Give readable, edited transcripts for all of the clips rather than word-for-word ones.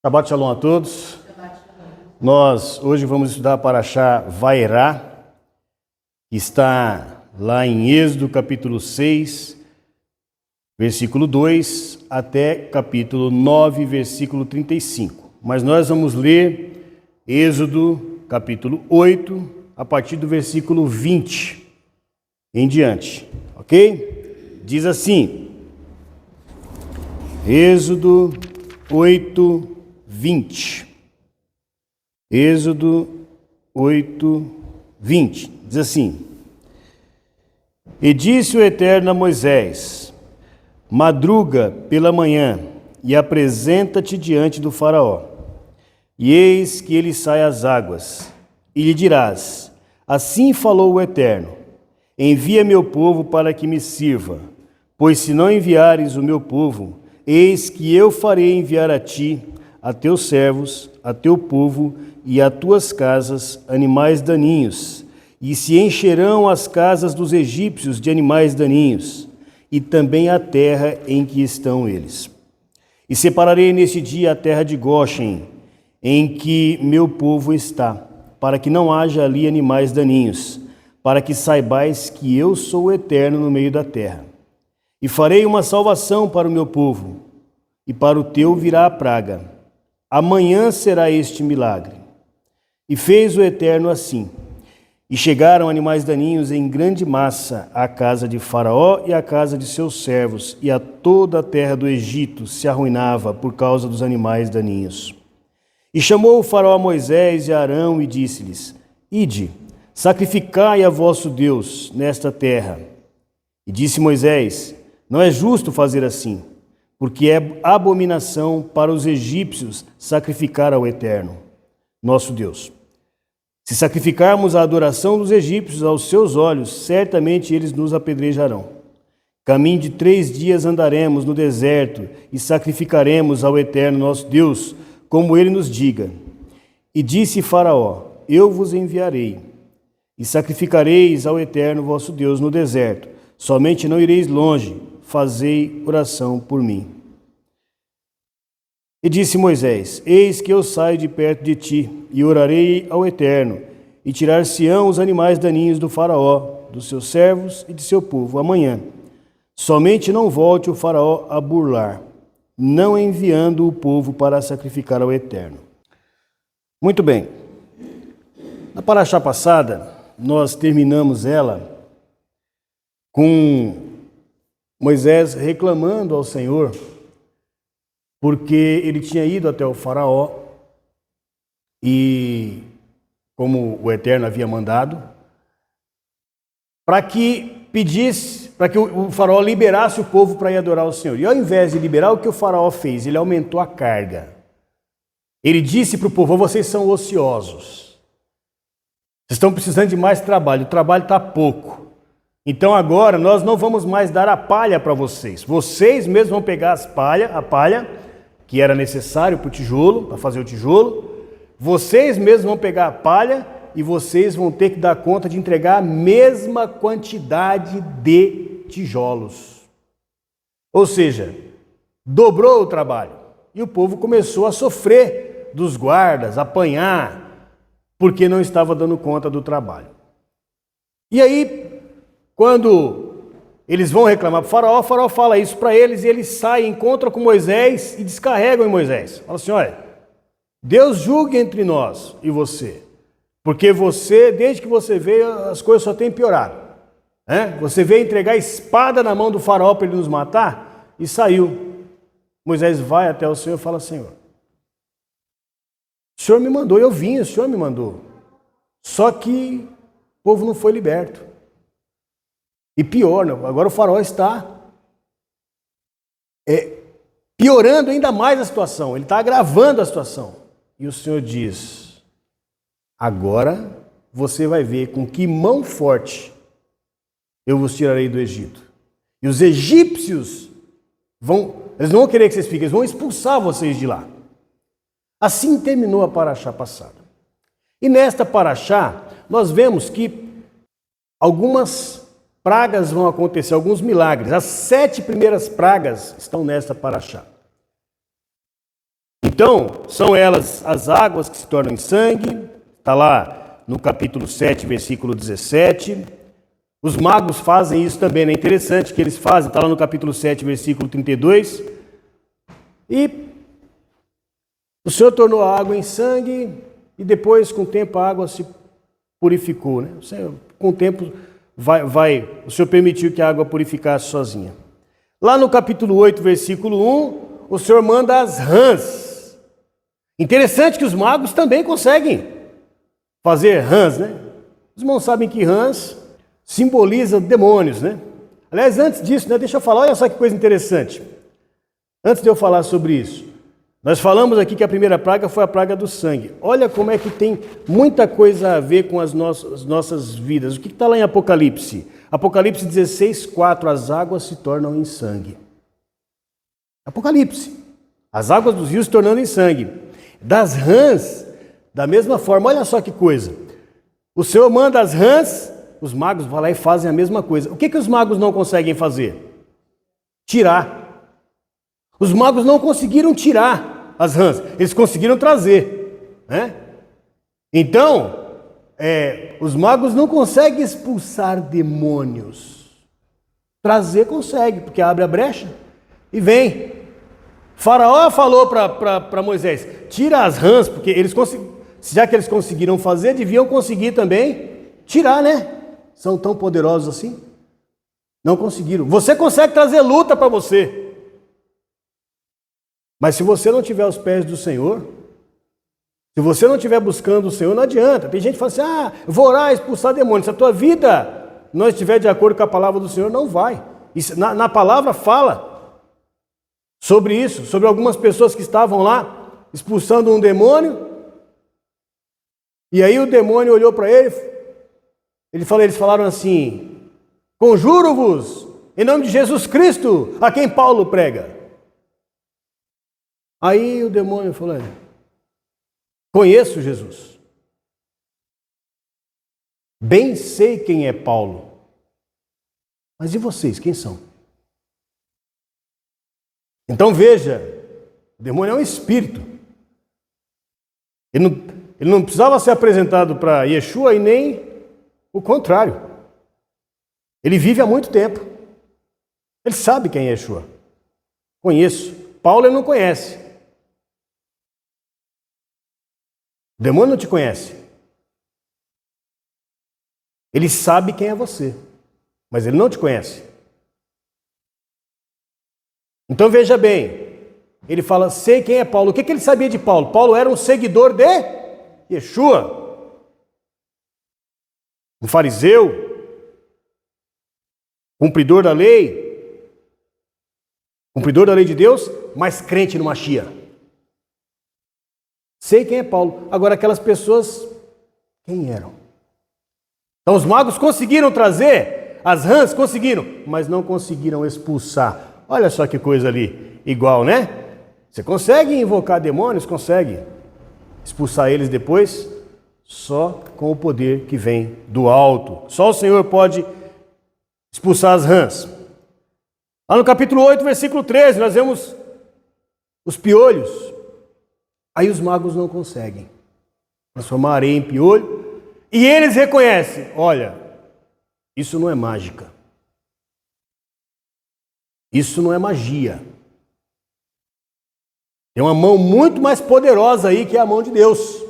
Shabbat Shalom a todos. Nós hoje vamos estudar a Parashá Vaerá, que está lá em Êxodo capítulo 6, versículo 2, até capítulo 9, versículo 35. Mas nós vamos ler Êxodo capítulo 8, a partir do versículo 20 em diante, ok? Diz assim, Êxodo 8, 20. Êxodo 8, 20. Diz assim: E disse o Eterno a Moisés: Madruga pela manhã e apresenta-te diante do Faraó. E eis que ele sai às águas. E lhe dirás: Assim falou o Eterno: Envia meu povo para que me sirva. Pois se não enviares o meu povo, eis que eu farei enviar a ti, a teus servos, a teu povo e a tuas casas animais daninhos, e se encherão as casas dos egípcios de animais daninhos, e também a terra em que estão eles. E separarei neste dia a terra de Goshen, em que meu povo está, para que não haja ali animais daninhos, para que saibais que eu sou o Eterno no meio da terra. E farei uma salvação para o meu povo, e para o teu virá a praga. Amanhã será este milagre. E fez o Eterno assim. E chegaram animais daninhos em grande massa à casa de Faraó e à casa de seus servos, e a toda a terra do Egito se arruinava por causa dos animais daninhos. E chamou o Faraó a Moisés e a Arão e disse-lhes: Ide, sacrificai a vosso Deus nesta terra. E disse Moisés: Não é justo fazer assim, porque é abominação para os egípcios sacrificar ao Eterno, nosso Deus. Se sacrificarmos a adoração dos egípcios aos seus olhos, certamente eles nos apedrejarão. Caminho de 3 dias andaremos no deserto e sacrificaremos ao Eterno, nosso Deus, como ele nos diga. E disse Faraó: Eu vos enviarei, e sacrificareis ao Eterno, vosso Deus, no deserto. Somente não ireis longe, fazei oração por mim. E disse Moisés: Eis que eu saio de perto de ti, e orarei ao Eterno, e tirar-se-ão os animais daninhos do Faraó, dos seus servos e de seu povo, amanhã. Somente não volte o Faraó a burlar, não enviando o povo para sacrificar ao Eterno. Muito bem. Na paraxá passada, nós terminamos ela com Moisés reclamando ao Senhor porque ele tinha ido até o Faraó e, como o Eterno havia mandado, para que pedisse, para que o Faraó liberasse o povo para ir adorar o Senhor. E ao invés de liberar, o que o Faraó fez? Ele aumentou a carga. Ele disse para o povo: vocês são ociosos. Vocês estão precisando de mais trabalho. O trabalho está pouco. Então agora nós não vamos mais dar a palha para vocês. Vocês mesmos vão pegar a palha que era necessário para o tijolo, para fazer o tijolo. Vocês mesmos vão pegar a palha e vocês vão ter que dar conta de entregar a mesma quantidade de tijolos. Ou seja, dobrou o trabalho. E o povo começou a sofrer dos guardas, apanhar, porque não estava dando conta do trabalho. E aí, quando eles vão reclamar para o Faraó fala isso para eles, e eles saem, encontram com Moisés e descarregam em Moisés. Fala assim: olha, Deus julgue entre nós e você, porque você, desde que você veio, as coisas só têm piorado. Você veio entregar a espada na mão do Faraó para ele nos matar e saiu. Moisés vai até o Senhor e fala: Senhor, o Senhor me mandou, eu vim, o Senhor me mandou. Só que o povo não foi liberto. E pior, agora o Faraó está piorando ainda mais a situação, ele está agravando a situação. E o Senhor diz: agora você vai ver com que mão forte eu vos tirarei do Egito. E os egípcios eles não vão querer que vocês fiquem, eles vão expulsar vocês de lá. Assim terminou a paraxá passada. E nesta paraxá nós vemos que algumas pragas vão acontecer, alguns milagres. As 7 primeiras pragas estão nesta paraxá. Então, são elas as águas que se tornam em sangue, está lá no capítulo 7, versículo 17. Os magos fazem isso também, é interessante que eles fazem, está lá no capítulo 7, versículo 32. E o Senhor tornou a água em sangue e depois, com o tempo, a água se purificou. Né? Com o tempo, o Senhor permitiu que a água purificasse sozinha. Lá no capítulo 8, versículo 1, o Senhor manda as rãs. Interessante que os magos também conseguem fazer rãs, né? Os irmãos sabem que rãs simboliza demônios, né? Aliás, antes disso, né, deixa eu falar, olha só que coisa interessante. Antes de eu falar sobre isso, nós falamos aqui que a primeira praga foi a praga do sangue. Olha como é que tem muita coisa a ver com as nossas vidas. O que está lá em Apocalipse? Apocalipse 16, 4, as águas se tornam em sangue. Apocalipse, as águas dos rios se tornando em sangue. Das rãs, da mesma forma, olha só que coisa. O Senhor manda as rãs, os magos vão lá e fazem a mesma coisa. O que os magos não conseguem fazer? Tirar. Os magos não conseguiram tirar as rãs, eles conseguiram trazer, né? Então, os magos não conseguem expulsar demônios. Trazer consegue, porque abre a brecha e vem. Faraó falou para Moisés, tira as rãs, porque já que eles conseguiram fazer, deviam conseguir também tirar, né? São tão poderosos assim? Não conseguiram. Você consegue trazer luta para você. Mas se você não tiver aos pés do Senhor, se você não estiver buscando o Senhor, não adianta. Tem gente que fala assim, eu vou orar, expulsar demônios. Se a tua vida não estiver de acordo com a palavra do Senhor, não vai. Isso, na palavra fala sobre isso, sobre algumas pessoas que estavam lá expulsando um demônio. E aí o demônio olhou para ele, eles falaram assim, conjuro-vos em nome de Jesus Cristo, a quem Paulo prega. Aí o demônio falou, conheço Jesus. Bem sei quem é Paulo. Mas e vocês, quem são? Então veja, o demônio é um espírito. Ele não precisava ser apresentado para Yeshua e nem o contrário. Ele vive há muito tempo. Ele sabe quem é Yeshua. Conheço. Paulo ele não conhece. O demônio não te conhece. Ele sabe quem é você, mas ele não te conhece. Então veja bem, ele fala, sei quem é Paulo. O que ele sabia de Paulo? Paulo era um seguidor de Yeshua. Um fariseu, cumpridor da lei de Deus, mas crente no Mashiach. Sei quem é Paulo. Agora, aquelas pessoas, quem eram? Então, os magos conseguiram trazer, as rãs conseguiram, mas não conseguiram expulsar. Olha só que coisa ali, igual, né? Você consegue invocar demônios? Consegue expulsar eles depois? Só com o poder que vem do alto. Só o Senhor pode expulsar as rãs. Lá no capítulo 8, versículo 13, nós vemos os piolhos. Aí os magos não conseguem transformar areia em piolho. E eles reconhecem, olha, isso não é mágica. Isso não é magia. Tem uma mão muito mais poderosa aí que é a mão de Deus.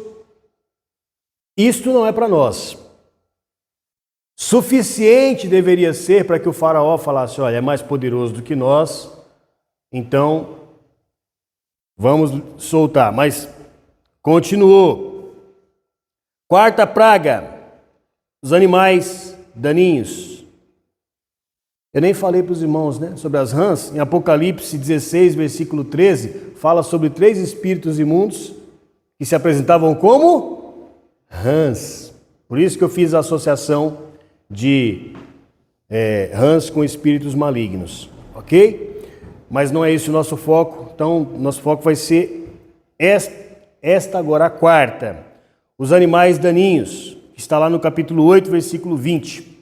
Isto não é para nós. Suficiente deveria ser para que o faraó falasse, olha, é mais poderoso do que nós, então vamos soltar. Mas continuou. Quarta praga, os animais daninhos. Eu nem falei para os irmãos, né, sobre as rãs. Em Apocalipse 16, versículo 13, fala sobre 3 espíritos imundos que se apresentavam como rãs. Por isso que eu fiz a associação de rãs com espíritos malignos, ok? Mas não é esse o nosso foco. Então, nosso foco vai ser esta agora, a quarta. Os animais daninhos, que está lá no capítulo 8, versículo 20.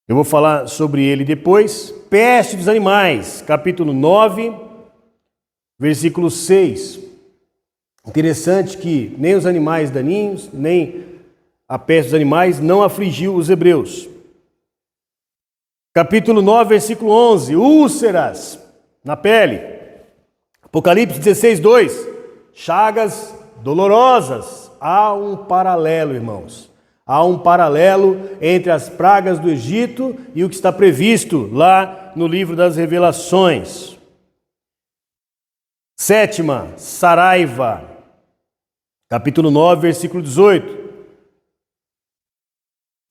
Eu vou falar sobre ele depois. Peste dos animais, capítulo 9, versículo 6. Interessante que nem os animais daninhos, nem a peste dos animais não afligiu os hebreus. Capítulo 9, versículo 11. Úlceras na pele. Apocalipse 16, 2. Chagas dolorosas. Há um paralelo, irmãos. Há um paralelo entre as pragas do Egito e o que está previsto lá no livro das Revelações. Sétima, saraiva. Capítulo 9, versículo 18.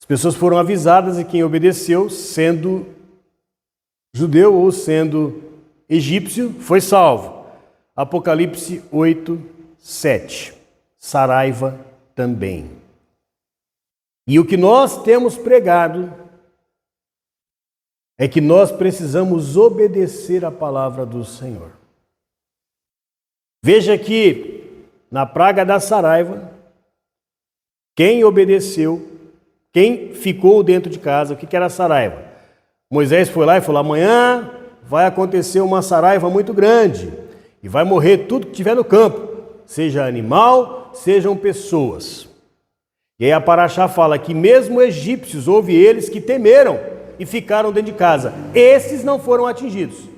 As pessoas foram avisadas e quem obedeceu, sendo judeu ou sendo egípcio, foi salvo. Apocalipse 8, 7. Saraiva também. E o que nós temos pregado é que nós precisamos obedecer a palavra do Senhor. Veja que na praga da saraiva, quem obedeceu, quem ficou dentro de casa, o que era a saraiva? Moisés foi lá e falou: amanhã vai acontecer uma saraiva muito grande e vai morrer tudo que tiver no campo, seja animal, sejam pessoas. E aí a Paraxá fala que mesmo egípcios, houve eles que temeram e ficaram dentro de casa. Esses não foram atingidos,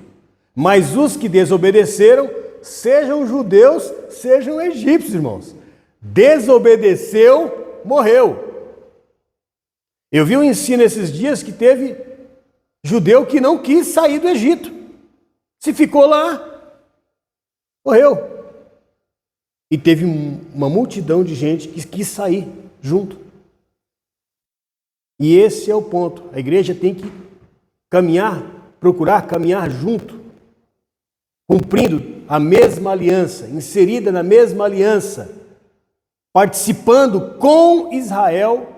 mas os que desobedeceram, sejam judeus, sejam egípcios, irmãos. Desobedeceu, morreu. Eu vi um ensino esses dias que teve judeu que não quis sair do Egito. Se ficou lá, morreu. E teve uma multidão de gente que quis sair junto. E esse é o ponto. A igreja tem que caminhar, procurar caminhar junto, cumprindo a mesma aliança, inserida na mesma aliança, participando com Israel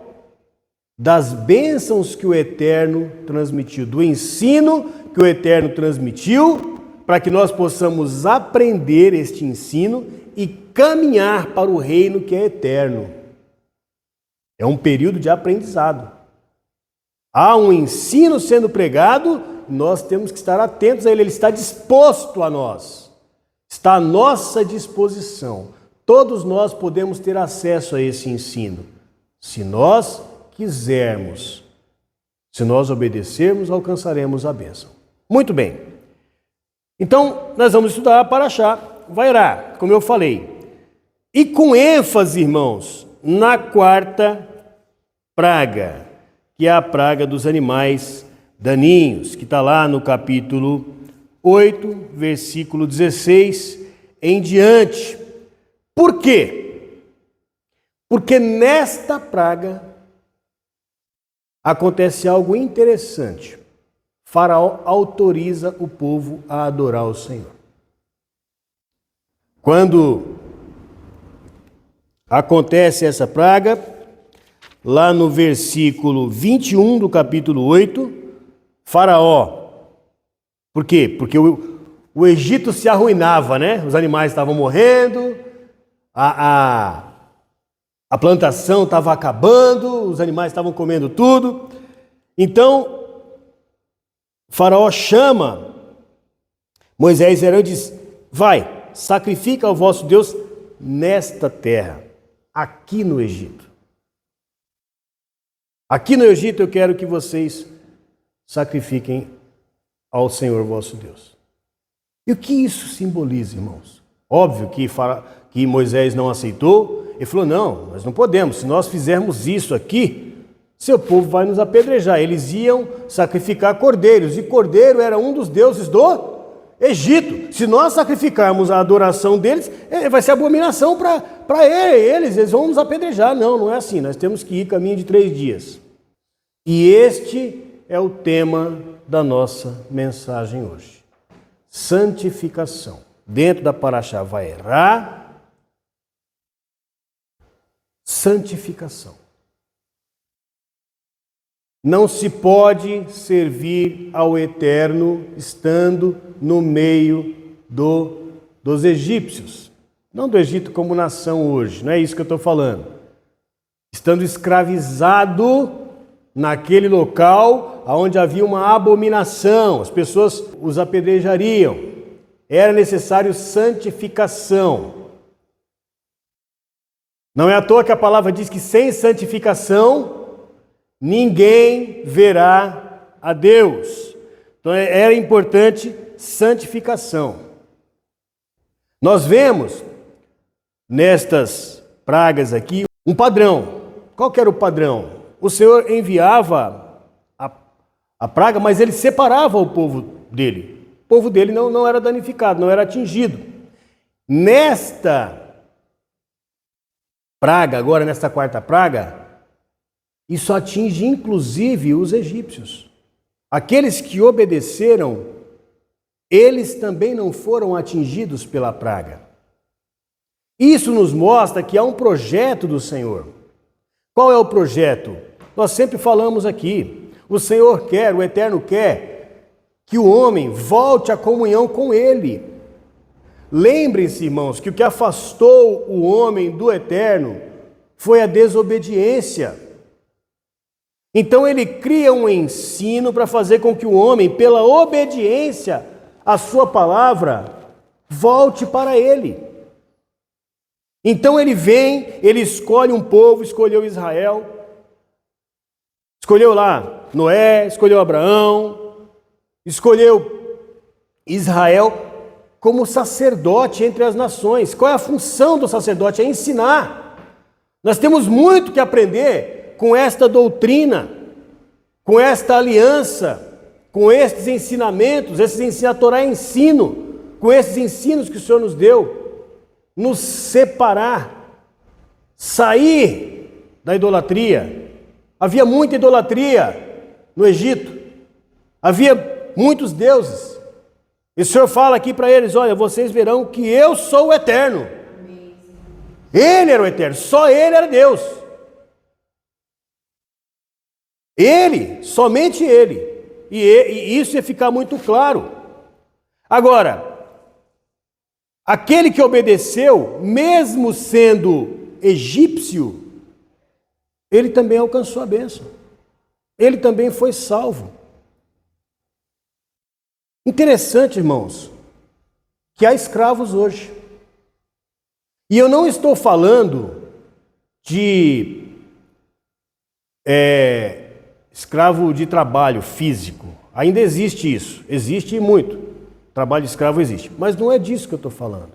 das bênçãos que o Eterno transmitiu, do ensino que o Eterno transmitiu, para que nós possamos aprender este ensino e caminhar para o reino que é eterno. É um período de aprendizado. Há um ensino sendo pregado, nós temos que estar atentos a ele, ele está disposto a nós, está à nossa disposição. Todos nós podemos ter acesso a esse ensino, se nós quisermos. Se nós obedecermos, alcançaremos a bênção. Muito bem. Então, nós vamos estudar a Paraxá Vairá, como eu falei. E com ênfase, irmãos, na quarta praga, que é a praga dos animais daninhos, que está lá no capítulo 8, versículo 16 em diante. Por quê? Porque nesta praga acontece algo interessante. Faraó autoriza o povo a adorar o Senhor. Quando acontece essa praga, lá no versículo 21 do capítulo 8, Faraó. Por quê? Porque o Egito se arruinava, né? Os animais estavam morrendo, a plantação estava acabando, os animais estavam comendo tudo. Então, Faraó chama Moisés e Arão e diz: vai, sacrifica ao vosso Deus nesta terra, aqui no Egito. Aqui no Egito eu quero que vocês sacrifiquem ao Senhor vosso Deus. E o que isso simboliza, irmãos? Óbvio que Moisés não aceitou. Ele falou: não, nós não podemos. Se nós fizermos isso aqui, seu povo vai nos apedrejar. Eles iam sacrificar cordeiros, e cordeiro era um dos deuses do Egito. Se nós sacrificarmos a adoração deles, vai ser abominação para eles vão nos apedrejar. Não, não é assim. Nós temos que ir caminho de 3 dias. E este é o tema da nossa mensagem hoje. Santificação. Dentro da Paraxá Vairá, santificação. Não se pode servir ao Eterno estando no meio dos egípcios. Não do Egito como nação hoje, não é isso que eu estou falando. Estando escravizado naquele local onde havia uma abominação, as pessoas os apedrejariam. era necessário santificação. Não é à toa que a palavra diz que sem santificação ninguém verá a Deus. Então era importante santificação. Nós vemos nestas pragas aqui um padrão. Qual que era o padrão? O Senhor enviava a praga, mas ele separava o povo dele. O povo dele não era danificado, não era atingido. Nesta praga, agora nesta quarta praga, isso atinge inclusive os egípcios. Aqueles que obedeceram, eles também não foram atingidos pela praga. Isso nos mostra que há um projeto do Senhor. Qual é o projeto? Nós sempre falamos aqui. O Senhor quer, o Eterno quer, que o homem volte à comunhão com Ele. Lembrem-se, irmãos, que o que afastou o homem do Eterno foi a desobediência. Então ele cria um ensino para fazer com que o homem, pela obediência à sua palavra, volte para Ele. Então ele vem, ele escolhe um povo, escolheu Israel, escolheu lá Noé, escolheu Abraão, escolheu Israel como sacerdote entre as nações. Qual é a função do sacerdote? É ensinar. Nós temos muito que aprender com esta doutrina, com esta aliança, com estes ensinamentos, a Torá é ensino, com esses ensinos que o Senhor nos deu, nos separar, sair da idolatria. Havia muita idolatria no Egito, havia muitos deuses. E o Senhor fala aqui para eles: olha, vocês verão que eu sou o Eterno. Ele era o Eterno, só Ele era Deus. Ele, somente Ele. E isso ia ficar muito claro. Agora, aquele que obedeceu, mesmo sendo egípcio, ele também alcançou a bênção. Ele também foi salvo. Interessante, irmãos, que há escravos hoje. E eu não estou falando de escravo de trabalho físico. Ainda existe isso. Existe muito. Trabalho de escravo existe. Mas não é disso que eu estou falando.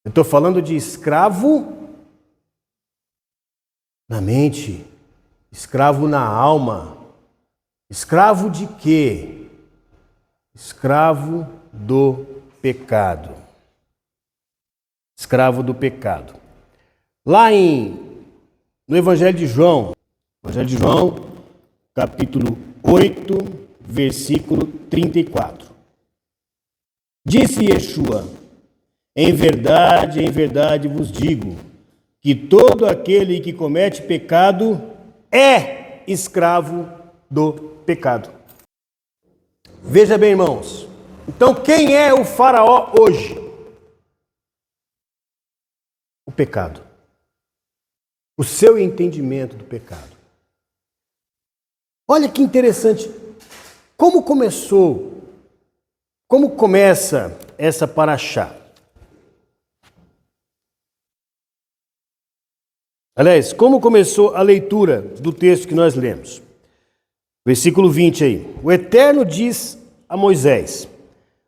Eu estou falando de escravo na mente, escravo na alma. Escravo de quê? Escravo do pecado. Escravo do pecado. Lá no Evangelho de João, capítulo 8, versículo 34. Disse Yeshua: em verdade vos digo, que todo aquele que comete pecado é escravo do pecado. Veja bem, irmãos. Então, quem é o faraó hoje? O pecado. O seu entendimento do pecado. Olha que interessante. Como começa essa paraxá? Aliás, como começou a leitura do texto que nós lemos? Versículo 20 aí. O Eterno diz a Moisés: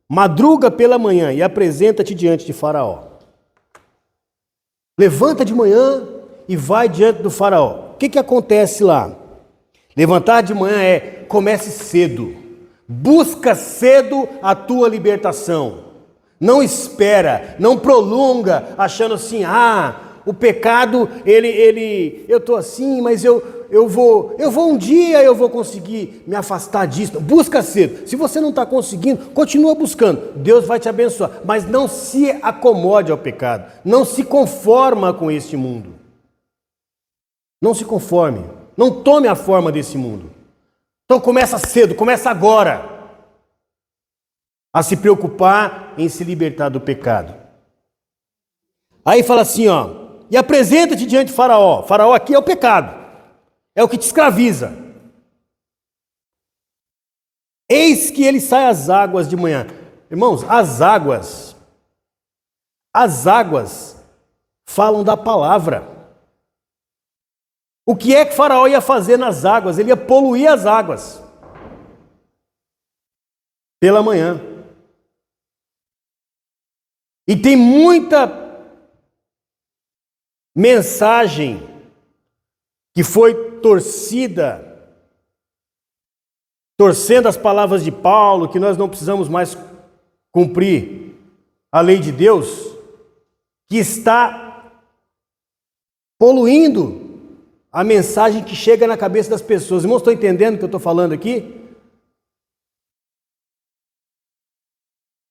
madruga pela manhã e apresenta-te diante de Faraó. Levanta de manhã e vai diante do Faraó. O que acontece lá? Levantar de manhã comece cedo. Busca cedo a tua libertação. Não espera, não prolonga, achando assim: o pecado, eu estou assim, mas eu vou um dia eu vou conseguir me afastar disso. Busca cedo. Se você não está conseguindo, continua buscando. Deus vai te abençoar. Mas não se acomode ao pecado. Não se conforma com este mundo. Não se conforme. Não tome a forma desse mundo. Então começa cedo, começa agora a se preocupar em se libertar do pecado. Aí fala assim, e apresenta-te diante de Faraó. Faraó aqui é o pecado. É o que te escraviza. Eis que ele sai às águas de manhã. Irmãos, as águas falam da palavra. O que é que Faraó ia fazer nas águas? Ele ia poluir as águas pela manhã. E tem muita mensagem que foi torcendo as palavras de Paulo, que nós não precisamos mais cumprir a lei de Deus, que está poluindo a mensagem que chega na cabeça das pessoas. Irmãos, estão entendendo o que eu estou falando aqui?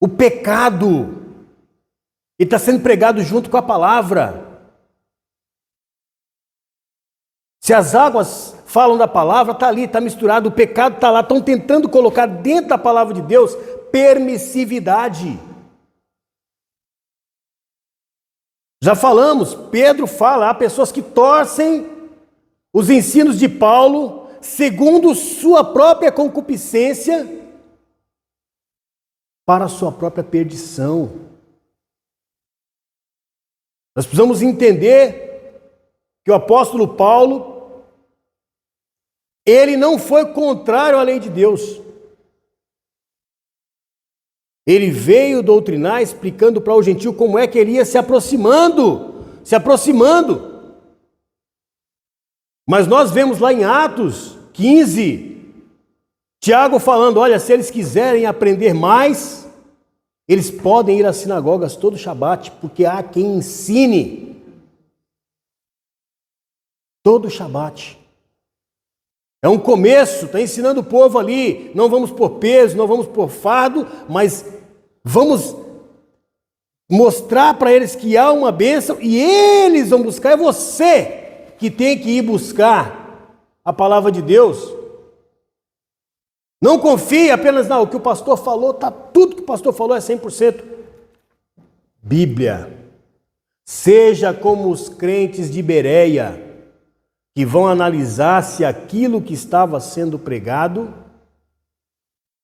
O pecado está sendo pregado junto com a palavra. Se as águas falam da palavra, está ali, está misturado, o pecado está lá, estão tentando colocar dentro da palavra de Deus permissividade. Já falamos, Pedro fala, há pessoas que torcem os ensinos de Paulo segundo sua própria concupiscência para a sua própria perdição. Nós precisamos entender que o apóstolo Paulo, ele não foi contrário à lei de Deus. Ele veio doutrinar, explicando para o gentio como é que ele ia se aproximando. Mas nós vemos lá em Atos 15, Tiago falando, olha, se eles quiserem aprender mais, eles podem ir às sinagogas todo Shabat, porque há quem ensine todo Shabat. É um começo, está ensinando o povo ali, não vamos por peso, não vamos por fardo, mas vamos mostrar para eles que há uma bênção e eles vão buscar, é você que tem que ir buscar a palavra de Deus. Não confie apenas no que o pastor falou, tudo que o pastor falou é 100% Bíblia. Seja como os crentes de Bereia, que vão analisar se aquilo que estava sendo pregado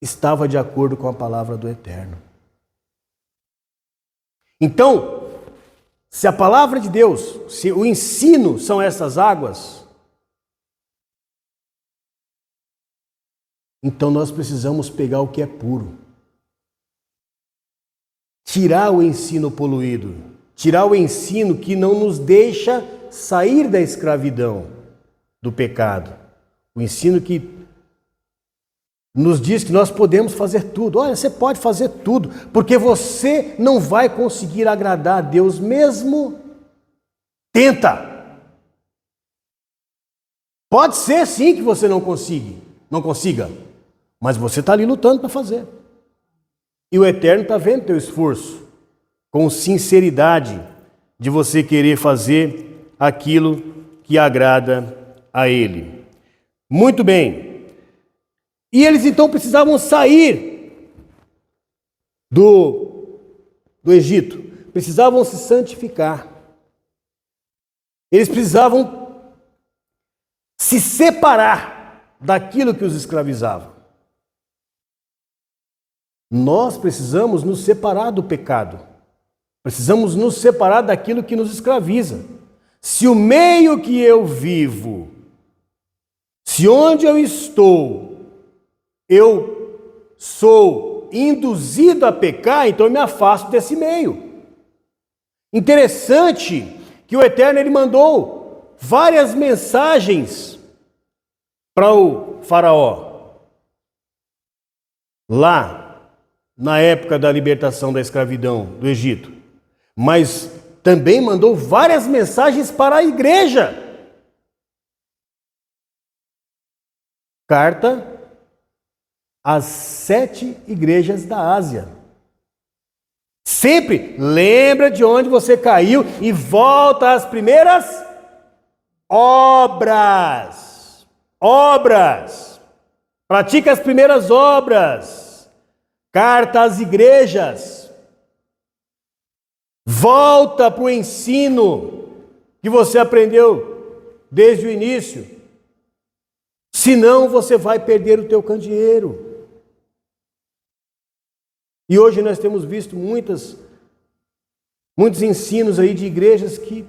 estava de acordo com a palavra do Eterno. Então, se a palavra de Deus, se o ensino são essas águas, então nós precisamos pegar o que é puro. Tirar o ensino poluído, tirar o ensino que não nos deixa sair da escravidão, do pecado. O ensino que nos diz que nós podemos fazer tudo. Olha, você pode fazer tudo, porque você não vai conseguir agradar a Deus mesmo. Tenta. Pode ser sim que você não consiga, mas você está ali lutando para fazer. E o Eterno está vendo teu esforço, com sinceridade, de você querer fazer aquilo que agrada a Ele. Muito bem. E eles então precisavam sair do Egito, precisavam se santificar. Eles precisavam se separar daquilo que os escravizava. Nós precisamos nos separar do pecado. Precisamos nos separar daquilo que nos escraviza. Se o meio que eu vivo, se onde eu estou, eu sou induzido a pecar, então eu me afasto desse meio. Interessante que o Eterno ele mandou várias mensagens para o faraó. Lá, na época da libertação da escravidão do Egito. Mas também mandou várias mensagens para a igreja. Carta às 7 igrejas da Ásia. Sempre lembra de onde você caiu e volta às primeiras obras. Pratica as primeiras obras. Carta às igrejas. Volta para o ensino que você aprendeu desde o início. Senão você vai perder o teu candeeiro. E hoje nós temos visto muitos ensinos aí de igrejas que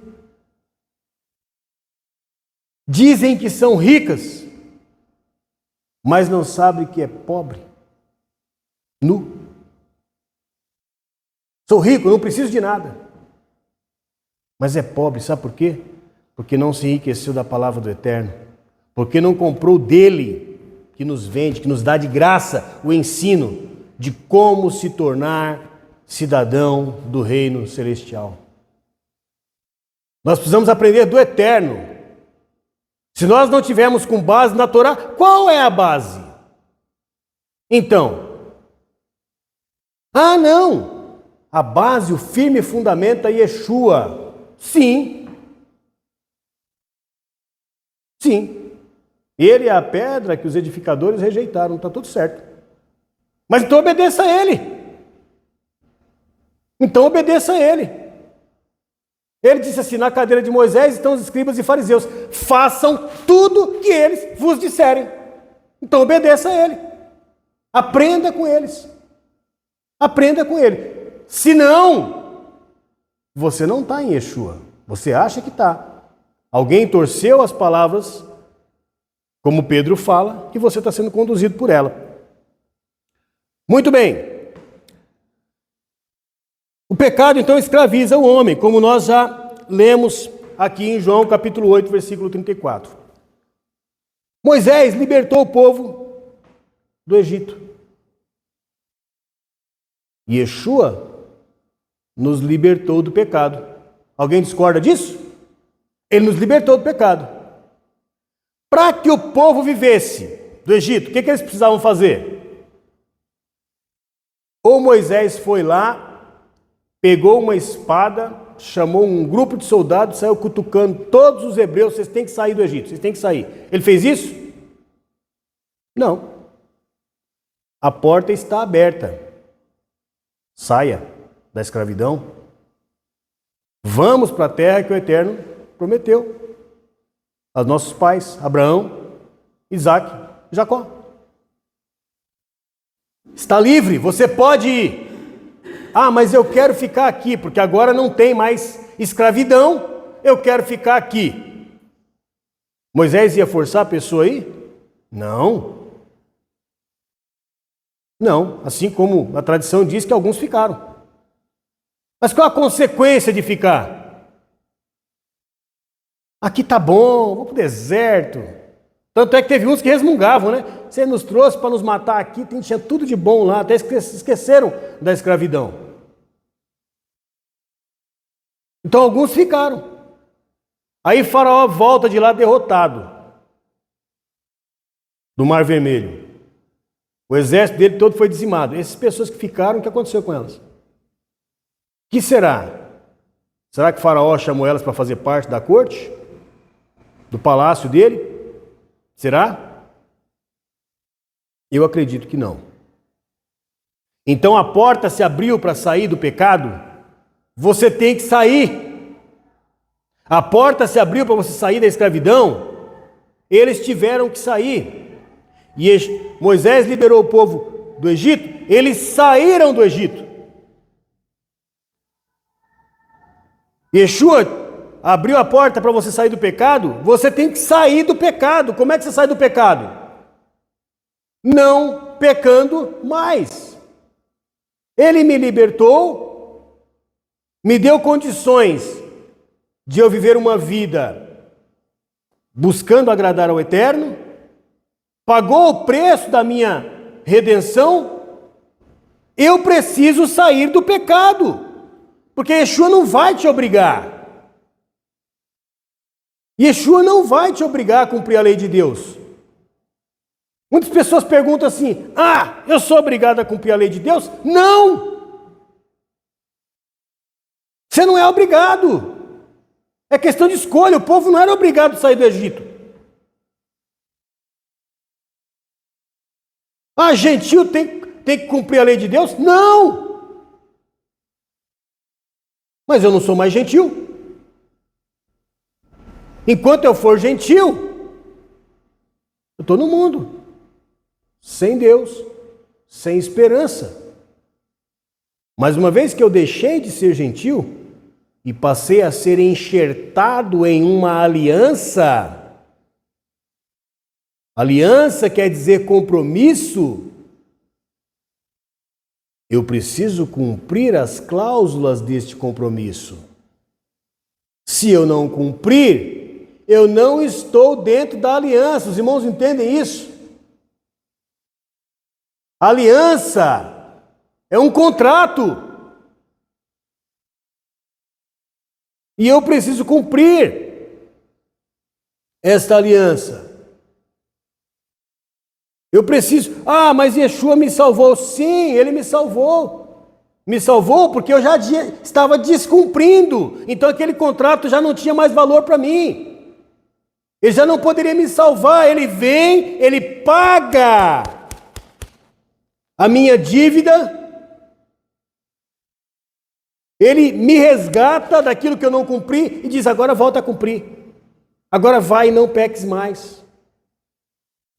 dizem que são ricas, mas não sabem que é pobre, nu. Sou rico, não preciso de nada. Mas é pobre, sabe por quê? Porque não se enriqueceu da palavra do Eterno. Porque não comprou dele, que nos vende, que nos dá de graça o ensino de como se tornar cidadão do reino celestial. Nós precisamos aprender do Eterno. Se nós não tivermos com base na Torá, qual é a base? Então, não! A base, o firme fundamento é Yeshua. Sim. Sim. Ele é a pedra que os edificadores rejeitaram, está tudo certo. Mas então obedeça a ele. Então obedeça a ele. Ele disse assim, na cadeira de Moisés estão os escribas e fariseus. Façam tudo que eles vos disserem. Então obedeça a ele. Aprenda com eles. Aprenda com ele. Se não, você não está em Yeshua. Você acha que está. Alguém torceu as palavras, como Pedro fala, que você está sendo conduzido por ela. Muito bem. O pecado, então, escraviza o homem, como nós já lemos aqui em João capítulo 8, versículo 34. Moisés libertou o povo do Egito. Yeshua nos libertou do pecado. Alguém discorda disso? Ele nos libertou do pecado. Para que o povo vivesse do Egito, o que eles precisavam fazer? Ou Moisés foi lá, pegou uma espada, chamou um grupo de soldados, saiu cutucando todos os hebreus, vocês têm que sair do Egito, vocês têm que sair. Ele fez isso? Não. A porta está aberta. Saia da escravidão. Vamos para a terra que o Eterno prometeu aos nossos pais, Abraão, Isaac, Jacó. Está livre, você pode ir. Mas eu quero ficar aqui, porque agora não tem mais escravidão, eu quero ficar aqui. Moisés ia forçar a pessoa aí? Não. Não, assim como a tradição diz que alguns ficaram. Mas qual a consequência de ficar? Aqui tá bom, vou para o deserto. Tanto é que teve uns que resmungavam, né? Você nos trouxe para nos matar aqui, tinha tudo de bom lá, até esqueceram da escravidão. Então alguns ficaram. Aí Faraó volta de lá derrotado do Mar Vermelho. O exército dele todo foi dizimado. Essas pessoas que ficaram, o que aconteceu com elas? O que será? Será que Faraó chamou elas para fazer parte da corte? Do palácio dele? Será? Eu acredito que não. Então a porta se abriu para sair do pecado? Você tem que sair. A porta se abriu para você sair da escravidão? Eles tiveram que sair. E Moisés liberou o povo do Egito, eles saíram do Egito. Yeshua abriu a porta para você sair do pecado, você tem que sair do pecado. Como é que você sai do pecado? Não pecando mais. Ele me libertou, me deu condições de eu viver uma vida buscando agradar ao Eterno, pagou o preço da minha redenção, eu preciso sair do pecado, porque Yeshua não vai te obrigar. Yeshua não vai te obrigar a cumprir a lei de Deus. Muitas pessoas perguntam assim, eu sou obrigado a cumprir a lei de Deus? Não! Você não é obrigado. É questão de escolha, o povo não era obrigado a sair do Egito. Gentil tem que cumprir a lei de Deus? Não! Mas eu não sou mais gentil. Enquanto eu for gentil, eu estou no mundo, sem Deus, sem esperança. Mas uma vez que eu deixei de ser gentil e passei a ser enxertado em uma aliança, aliança quer dizer compromisso, eu preciso cumprir as cláusulas deste compromisso. Se eu não cumprir, eu não estou dentro da aliança. Os irmãos entendem isso? Aliança é um contrato. E eu preciso cumprir esta aliança. Eu preciso... Ah, mas Yeshua me salvou. Sim, Ele me salvou. Me salvou porque eu já estava descumprindo. Então aquele contrato já não tinha mais valor para mim. Ele já não poderia me salvar. Ele vem, Ele paga a minha dívida. Ele me resgata daquilo que eu não cumpri e diz, agora volta a cumprir. Agora vai e não peques mais.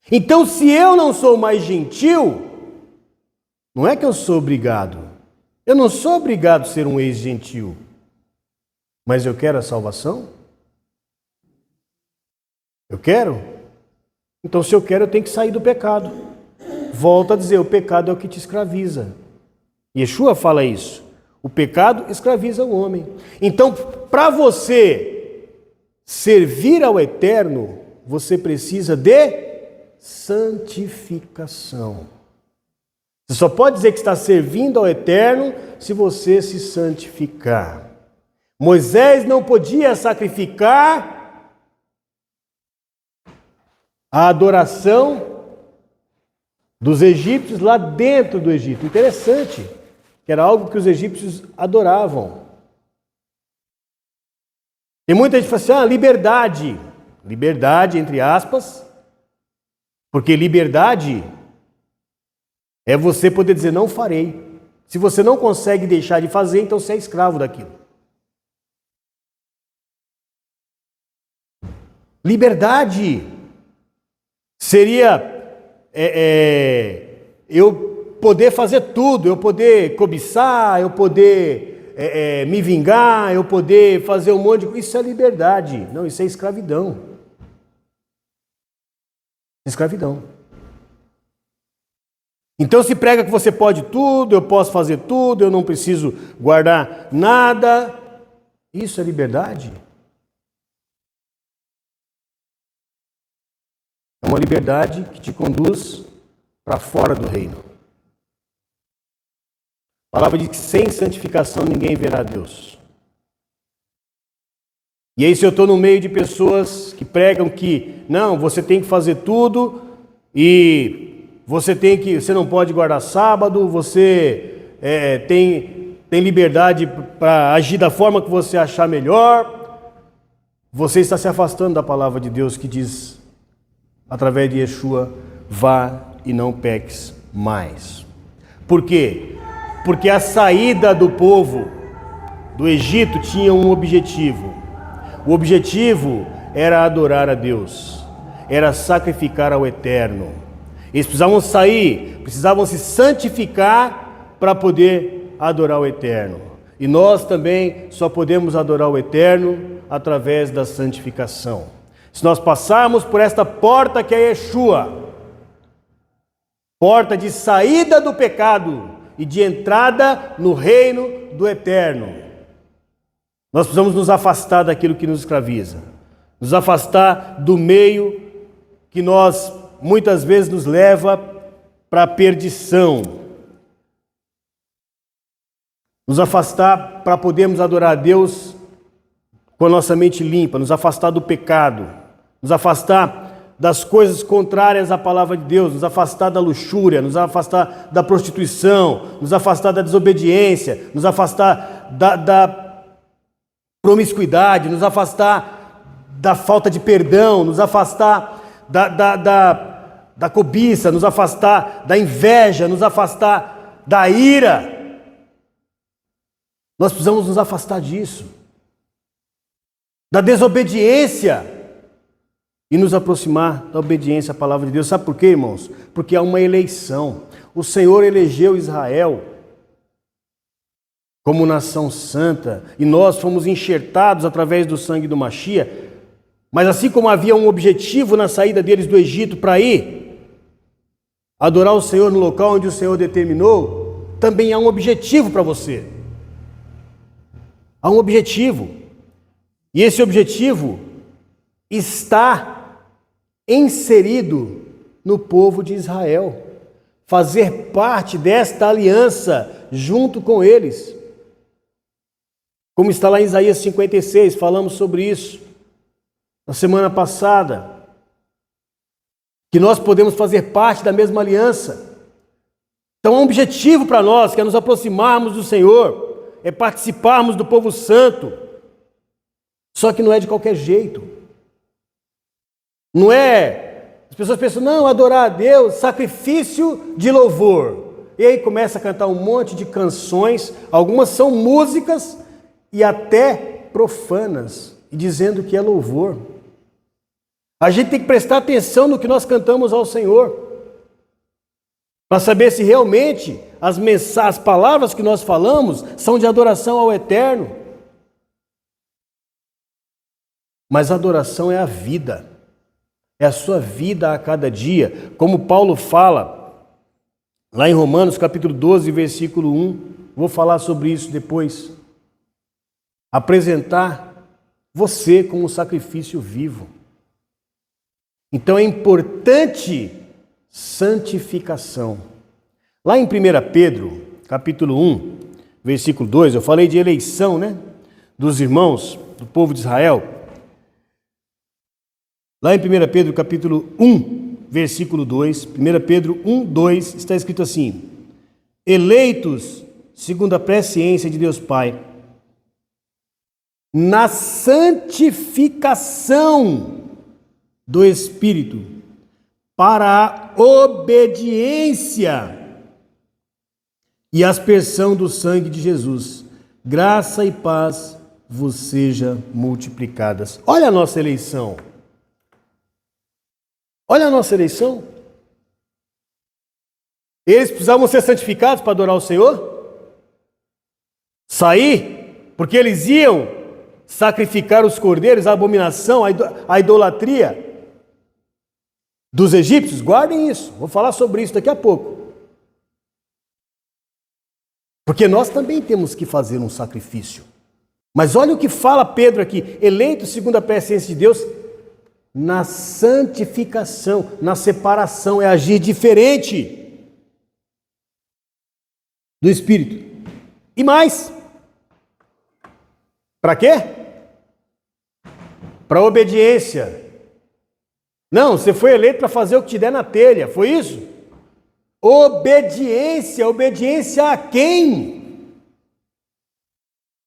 Então, se eu não sou mais gentil, não é que eu sou obrigado. Eu não sou obrigado a ser um ex-gentil. Mas eu quero a salvação? Eu quero? Então, se eu quero, eu tenho que sair do pecado. Volto a dizer, o pecado é o que te escraviza. Yeshua fala isso. O pecado escraviza o homem. Então, para você servir ao Eterno, você precisa de santificação. Você só pode dizer que está servindo ao Eterno se você se santificar. Moisés não podia sacrificar a adoração dos egípcios lá dentro do Egito. Interessante, que era algo que os egípcios adoravam. E muita gente fala assim, liberdade. Liberdade, entre aspas, porque liberdade é você poder dizer, não farei. Se você não consegue deixar de fazer, então você é escravo daquilo. Liberdade seria eu poder fazer tudo, eu poder cobiçar, eu poder me vingar, eu poder fazer um monte de coisa. Isso é liberdade. Não, isso é escravidão. Escravidão. Então se prega que você pode tudo, eu posso fazer tudo, eu não preciso guardar nada. Isso é liberdade? É uma liberdade que te conduz para fora do reino. A palavra diz que sem santificação ninguém verá Deus. E aí se eu estou no meio de pessoas que pregam que não, você tem que fazer tudo e você não pode guardar sábado, você tem liberdade para agir da forma que você achar melhor, você está se afastando da palavra de Deus que diz, através de Yeshua, vá e não peques mais. Por quê? Porque a saída do povo do Egito tinha um objetivo. O objetivo era adorar a Deus, era sacrificar ao Eterno. Eles precisavam sair, precisavam se santificar para poder adorar o Eterno. E nós também só podemos adorar o Eterno através da santificação. Se nós passarmos por esta porta que é Yeshua, porta de saída do pecado e de entrada no reino do Eterno, nós precisamos nos afastar daquilo que nos escraviza, nos afastar do meio que nós muitas vezes nos leva para a perdição, nos afastar para podermos adorar a Deus com a nossa mente limpa, nos afastar do pecado, nos afastar das coisas contrárias à palavra de Deus, nos afastar da luxúria, nos afastar da prostituição, nos afastar da desobediência, nos afastar da promiscuidade, nos afastar da falta de perdão, nos afastar da cobiça, nos afastar da inveja, nos afastar da ira. Nós precisamos nos afastar disso, da desobediência, e nos aproximar da obediência à palavra de Deus. Sabe por quê, irmãos? Porque há uma eleição. O Senhor elegeu Israel como nação santa, e nós fomos enxertados através do sangue do Machia, mas assim como havia um objetivo na saída deles do Egito para ir adorar o Senhor no local onde o Senhor determinou, também há um objetivo para você. Há um objetivo. E esse objetivo está inserido no povo de Israel. Fazer parte desta aliança junto com eles. Como está lá em Isaías 56, falamos sobre isso na semana passada. Que nós podemos fazer parte da mesma aliança. Então, um objetivo para nós, que é nos aproximarmos do Senhor, é participarmos do povo santo. Só que não é de qualquer jeito. Não é... As pessoas pensam, não, adorar a Deus, sacrifício de louvor. E aí começa a cantar um monte de canções, algumas são músicas e até profanas, e dizendo que é louvor. A gente tem que prestar atenção no que nós cantamos ao Senhor, para saber se realmente as palavras que nós falamos são de adoração ao Eterno. Mas a adoração é a vida, é a sua vida a cada dia, como Paulo fala lá em Romanos capítulo 12, versículo 1, vou falar sobre isso depois. Apresentar você como um sacrifício vivo. Então é importante santificação. Lá em 1 Pedro, capítulo 1, versículo 2, eu falei de eleição, dos irmãos, do povo de Israel. Lá em 1 Pedro, capítulo 1, versículo 2, 1 Pedro 1, 2, está escrito assim: eleitos segundo a presciência de Deus Pai, na santificação do Espírito, para a obediência e aspersão do sangue de Jesus. Graça e paz vos seja multiplicadas. Olha a nossa eleição. Olha a nossa eleição. Eles precisavam ser santificados para adorar o Senhor? Sair, porque eles iam sacrificar os cordeiros, a abominação, a idolatria dos egípcios. Guardem isso, vou falar sobre isso daqui a pouco. Porque nós também temos que fazer um sacrifício. Mas olha o que fala Pedro aqui: eleito segundo a presciência de Deus, na santificação, na separação, é agir diferente do Espírito. E mais, para quê? Para obediência. Não, você foi eleito para fazer o que te der na telha, foi isso? Obediência, obediência a quem?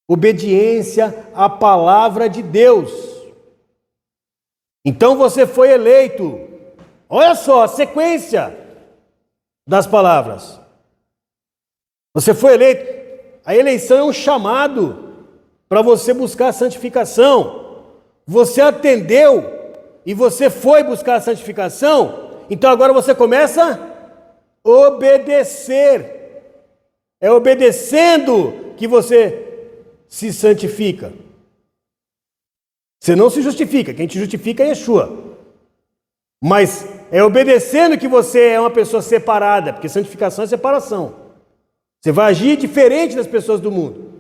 Obediência à palavra de Deus. Então você foi eleito. Olha só a sequência das palavras. Você foi eleito. A eleição é um chamado para você buscar a santificação. Você atendeu e você foi buscar a santificação. Então agora você começa a obedecer. É obedecendo que você se santifica. Você não se justifica, quem te justifica é Yeshua. Mas é obedecendo que você é uma pessoa separada, porque santificação é separação. Você vai agir diferente das pessoas do mundo.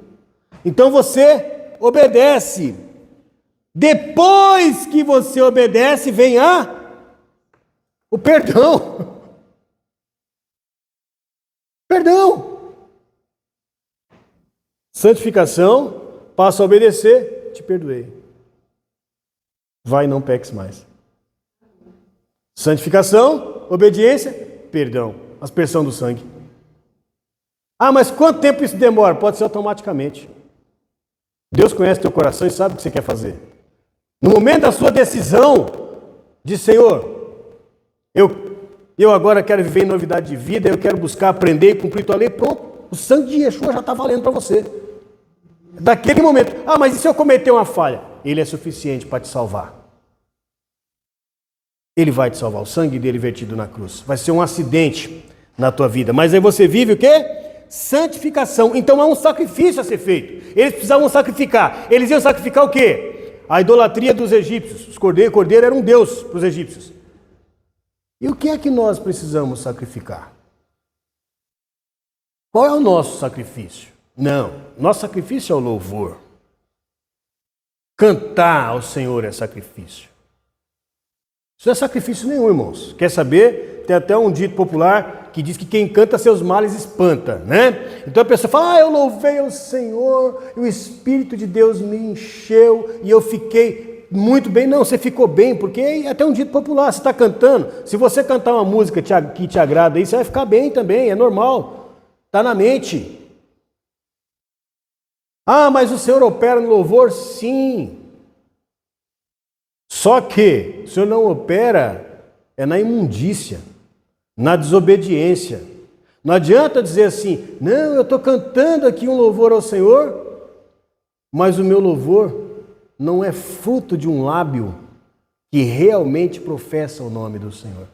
Então você obedece. Depois que você obedece, vem o perdão. Perdão. Santificação, passa a obedecer, te perdoei. Vai, não peques mais. Santificação, obediência, perdão, aspersão do sangue. Ah, mas quanto tempo isso demora? Pode ser automaticamente. Deus conhece teu coração e sabe o que você quer fazer. No momento da sua decisão de Senhor, eu agora quero viver em novidade de vida, eu quero buscar aprender e cumprir tua lei, pronto, o sangue de Yeshua já está valendo para você. Daquele momento, mas e se eu cometer uma falha? Ele é suficiente para te salvar. Ele vai te salvar, o sangue dele vertido na cruz. Vai ser um acidente na tua vida. Mas aí você vive o quê? santificação. Então há um sacrifício a ser feito. Eles precisavam sacrificar. Eles iam sacrificar o quê? A idolatria dos egípcios. O cordeiro era um deus para os egípcios. E o que é que nós precisamos sacrificar? Qual é o nosso sacrifício? Não, nosso sacrifício é o louvor. Cantar ao Senhor é sacrifício. Isso não é sacrifício nenhum, irmãos. Quer saber? Tem até um dito popular que diz que quem canta seus males espanta, né? Então a pessoa fala, eu louvei ao Senhor, e o Espírito de Deus me encheu, e eu fiquei muito bem. Não, você ficou bem, porque é até um dito popular, você está cantando. Se você cantar uma música que te agrada aí, você vai ficar bem também, é normal. Está na mente. Ah, mas o Senhor opera no louvor? Sim. Só que o Senhor não opera na imundícia, na desobediência. Não adianta dizer assim, não, eu estou cantando aqui um louvor ao Senhor, mas o meu louvor não é fruto de um lábio que realmente professa o nome do Senhor.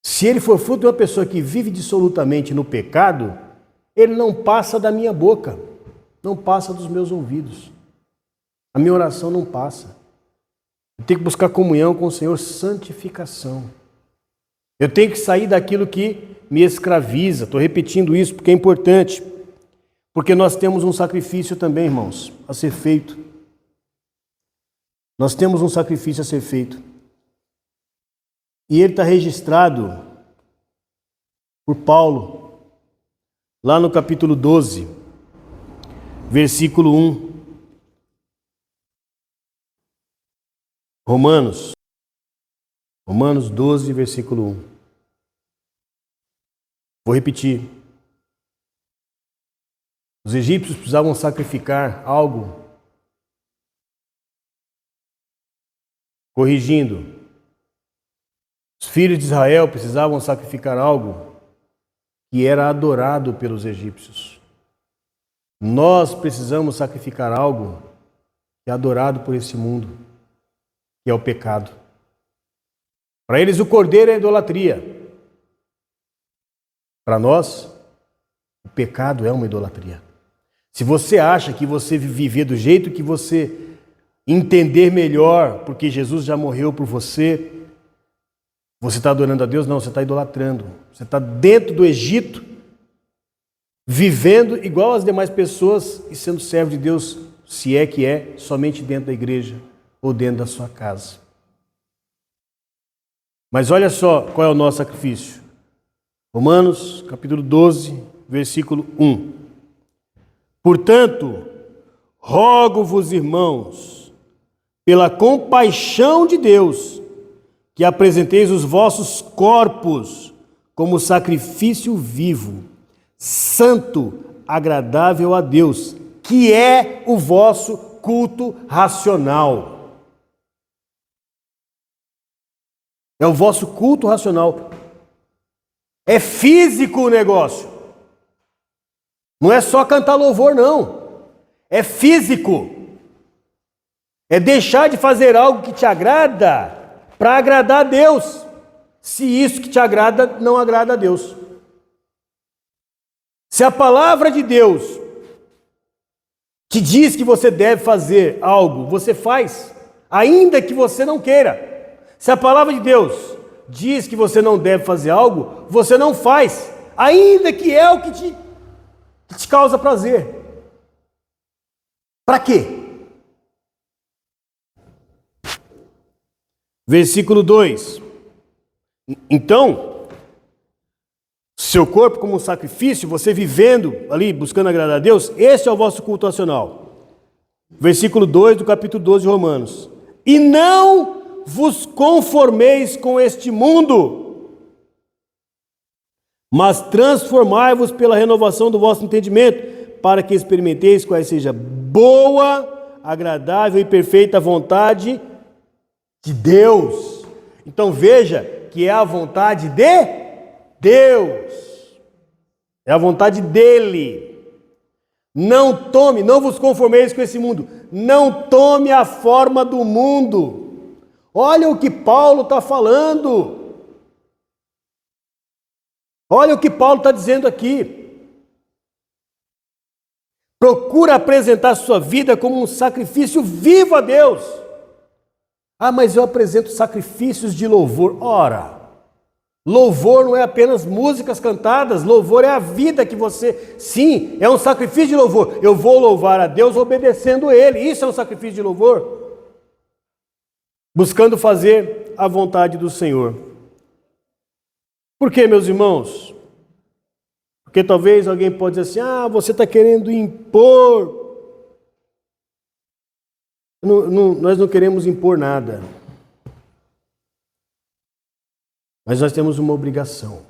Se ele for fruto de uma pessoa que vive dissolutamente no pecado, ele não passa da minha boca, não passa dos meus ouvidos. A minha oração não passa. Eu tenho que buscar comunhão com o Senhor, santificação. Eu tenho que sair daquilo que me escraviza. Estou repetindo isso porque é importante. Porque nós temos um sacrifício também, irmãos, a ser feito. Nós temos um sacrifício a ser feito. E ele está registrado por Paulo, lá no capítulo 12, versículo 1. Romanos 12, versículo 1. Vou repetir. Os egípcios precisavam sacrificar algo, corrigindo. Os filhos de Israel precisavam sacrificar algo que era adorado pelos egípcios. Nós precisamos sacrificar algo que é adorado por esse mundo, que é o pecado. Para eles o cordeiro é a idolatria. Para nós, o pecado é uma idolatria. Se você acha que você viver do jeito que você entender melhor, porque Jesus já morreu por você, você está adorando a Deus? Não, você está idolatrando. Você está dentro do Egito, vivendo igual as demais pessoas e sendo servo de Deus, se é que é, somente dentro da igreja ou dentro da sua casa. Mas olha só qual é o nosso sacrifício. Romanos, capítulo 12, versículo 1. Portanto, rogo-vos, irmãos, pela compaixão de Deus, que apresenteis os vossos corpos como sacrifício vivo, santo, agradável a Deus, que é o vosso culto racional. É o vosso culto racional. É físico o negócio. Não é só cantar louvor, não. É físico. É deixar de fazer algo que te agrada para agradar a Deus. Se isso que te agrada não agrada a Deus. Se a palavra de Deus te diz que você deve fazer algo, você faz, ainda que você não queira. Se a palavra de Deus diz que você não deve fazer algo, você não faz, ainda que é o que te causa prazer. Para quê? Versículo 2. Então, seu corpo como um sacrifício, você vivendo ali, buscando agradar a Deus, esse é o vosso culto racional. Versículo 2 do capítulo 12 de Romanos. E não vos conformeis com este mundo, mas transformai-vos pela renovação do vosso entendimento, para que experimenteis qual seja boa, agradável e perfeita vontade de Deus. Então veja que é a vontade de Deus, é a vontade dele. Não vos conformeis com esse mundo, não tome a forma do mundo. Olha o que Paulo está falando. Olha o que Paulo está dizendo aqui. Procura apresentar a sua vida como um sacrifício vivo a Deus. Ah, mas eu apresento sacrifícios de louvor. Ora, louvor não é apenas músicas cantadas, louvor é a vida que você... Sim, é um sacrifício de louvor. Eu vou louvar a Deus obedecendo Ele. Isso é um sacrifício de louvor. Buscando fazer a vontade do Senhor. Por quê, meus irmãos? Porque talvez alguém pode dizer assim, ah, você está querendo impor. Nós não queremos impor nada. Mas nós temos uma obrigação.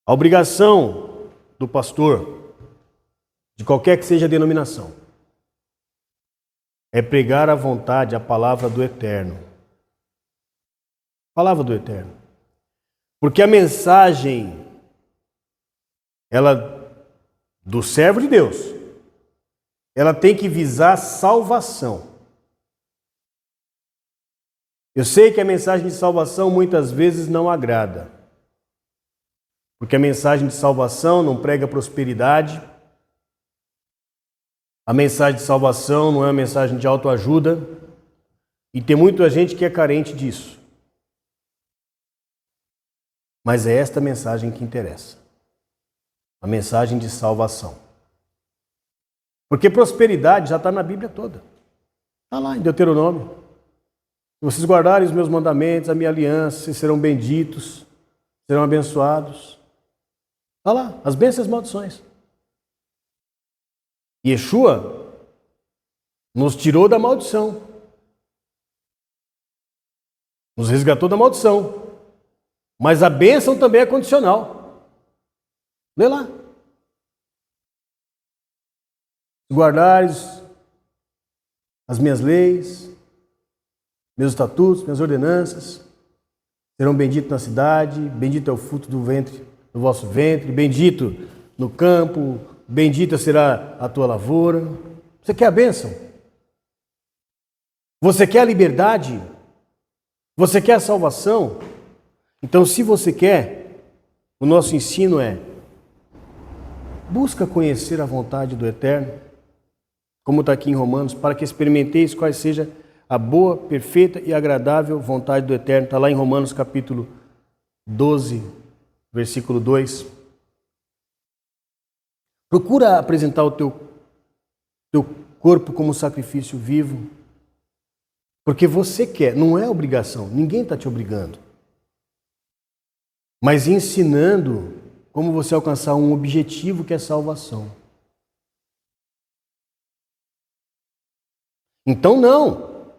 A obrigação do pastor, de qualquer que seja a denominação, é pregar a vontade, a palavra do Eterno. Palavra do Eterno. Porque a mensagem, ela, do servo de Deus, ela tem que visar salvação. Eu sei que a mensagem de salvação muitas vezes não agrada. Porque a mensagem de salvação não prega prosperidade. A mensagem de salvação não é uma mensagem de autoajuda. E tem muita gente que é carente disso. Mas é esta mensagem que interessa. A mensagem de salvação. Porque prosperidade já está na Bíblia toda. Está lá em Deuteronômio. Se vocês guardarem os meus mandamentos, a minha aliança, vocês serão benditos, serão abençoados. Está lá, as bênçãos e as maldições. Yeshua nos tirou da maldição. Nos resgatou da maldição. Mas a bênção também é condicional. Lê lá. Guardares as minhas leis, meus estatutos, minhas ordenanças, serão benditos na cidade, bendito é o fruto do ventre, do vosso ventre, bendito no campo, bendita será a tua lavoura. Você quer a bênção? Você quer a liberdade? Você quer a salvação? Então, se você quer, o nosso ensino é: busca conhecer a vontade do Eterno, como está aqui em Romanos, para que experimenteis qual seja a boa, perfeita e agradável vontade do Eterno. Está lá em Romanos capítulo 12, versículo 2. Procura apresentar o teu corpo como sacrifício vivo, porque você quer, não é obrigação, ninguém está te obrigando, mas ensinando como você alcançar um objetivo que é salvação. Então não,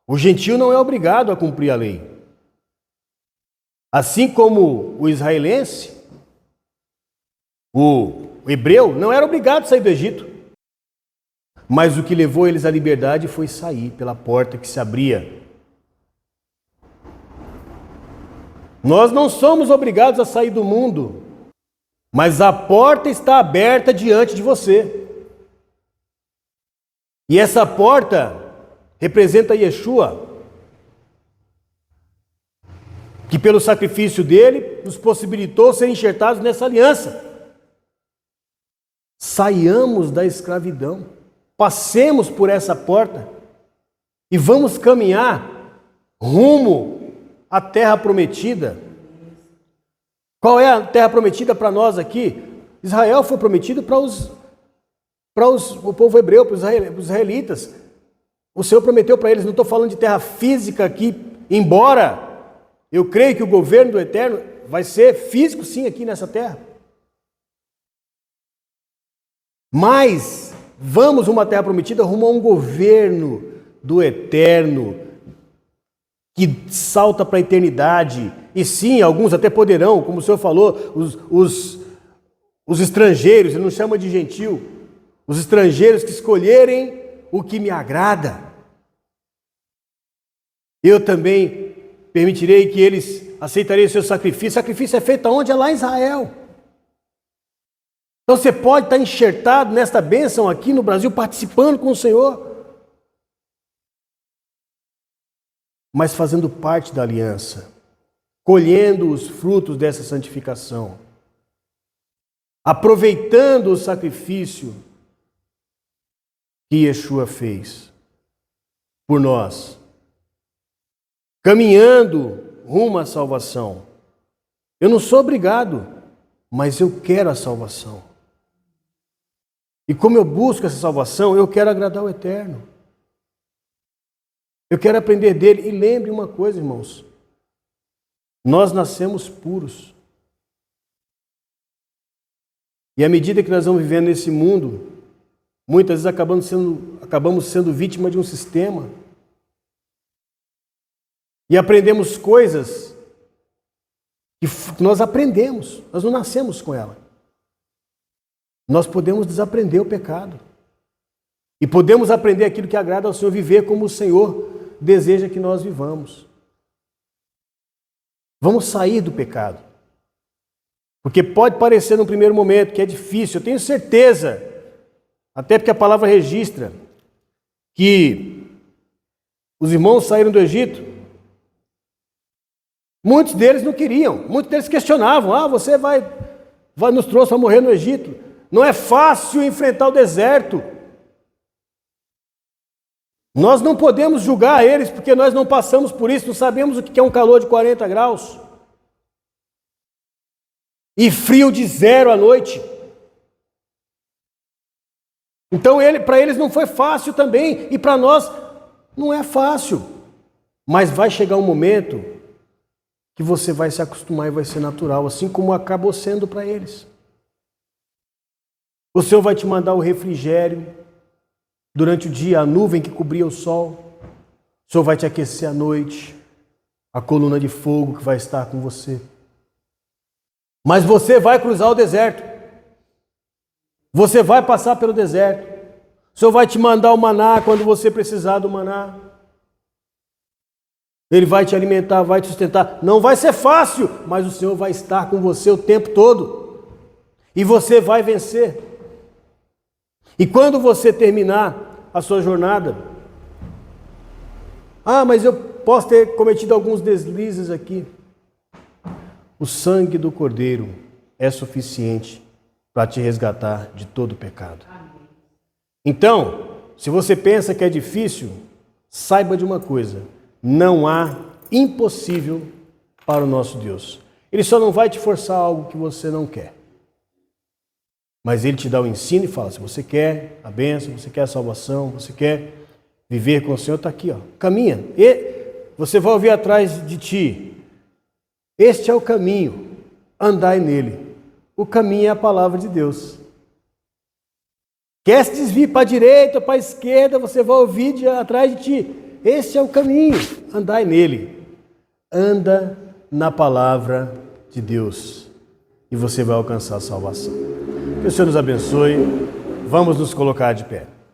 o gentio não é obrigado a cumprir a lei. Assim como o israelense, o hebreu não era obrigado a sair do Egito. Mas o que levou eles à liberdade foi sair pela porta que se abria. Nós não somos obrigados a sair do mundo, mas a porta está aberta diante de você. E essa porta representa Yeshua, que pelo sacrifício dele nos possibilitou ser enxertados nessa aliança. Saiamos da escravidão, passemos por essa porta e vamos caminhar rumo à terra prometida. Qual é a terra prometida para nós aqui? Israel foi prometido para o povo hebreu, para os israelitas. O Senhor prometeu para eles, não estou falando de terra física aqui, embora eu creio que o governo do Eterno vai ser físico sim aqui nessa terra. Mas vamos rumo à terra prometida, rumo a um governo do Eterno que salta para a eternidade. E sim, alguns até poderão, como o Senhor falou, os estrangeiros, ele não chama de gentil, os estrangeiros que escolherem o que me agrada. Eu também permitirei que eles aceitarem o seu sacrifício. O sacrifício é feito aonde? É lá em Israel. Então você pode estar enxertado nesta bênção aqui no Brasil, participando com o Senhor, mas fazendo parte da aliança, colhendo os frutos dessa santificação. aproveitando o sacrifício que Yeshua fez por nós, caminhando rumo à salvação. Eu não sou obrigado, mas eu quero a salvação. E como eu busco essa salvação, eu quero agradar o Eterno. Eu quero aprender dele. E lembre uma coisa, irmãos. Nós nascemos puros. E à medida que nós vamos vivendo nesse mundo, muitas vezes acabamos sendo vítima de um sistema. E aprendemos coisas que nós aprendemos, nós não nascemos com ela. Nós podemos desaprender o pecado. E podemos aprender aquilo que agrada ao Senhor, viver como o Senhor deseja que nós vivamos. Vamos sair do pecado. Porque pode parecer no primeiro momento que é difícil, eu tenho certeza, até porque a palavra registra que os irmãos saíram do Egito, muitos deles não queriam, muitos deles questionavam, você vai nos trouxe para morrer no Egito. Não é fácil enfrentar o deserto. Nós não podemos julgar eles porque nós não passamos por isso, não sabemos o que é um calor de 40 graus. E frio de 0 à noite. Então para eles não foi fácil também, e para nós não é fácil. Mas vai chegar um momento que você vai se acostumar e vai ser natural, assim como acabou sendo para eles. O Senhor vai te mandar o refrigério durante o dia, a nuvem que cobria o sol. O Senhor vai te aquecer à noite, a coluna de fogo que vai estar com você. Mas você vai cruzar o deserto. Você vai passar pelo deserto. O Senhor vai te mandar o maná quando você precisar do maná. Ele vai te alimentar, vai te sustentar. Não vai ser fácil, mas o Senhor vai estar com você o tempo todo. E você vai vencer. E quando você terminar a sua jornada, mas eu posso ter cometido alguns deslizes aqui. O sangue do Cordeiro é suficiente para te resgatar de todo o pecado. Então, se você pensa que é difícil, saiba de uma coisa: não há impossível para o nosso Deus. Ele só não vai te forçar algo que você não quer. Mas Ele te dá o ensino e fala, se você quer a bênção, você quer a salvação, você quer viver com o Senhor, está aqui, caminha. E você vai ouvir atrás de ti, este é o caminho, andai nele. O caminho é a palavra de Deus. Quer se desviar para a direita ou para a esquerda, você vai ouvir atrás de ti, este é o caminho, andai nele. Anda na palavra de Deus e você vai alcançar a salvação. Que o Senhor nos abençoe. Vamos nos colocar de pé.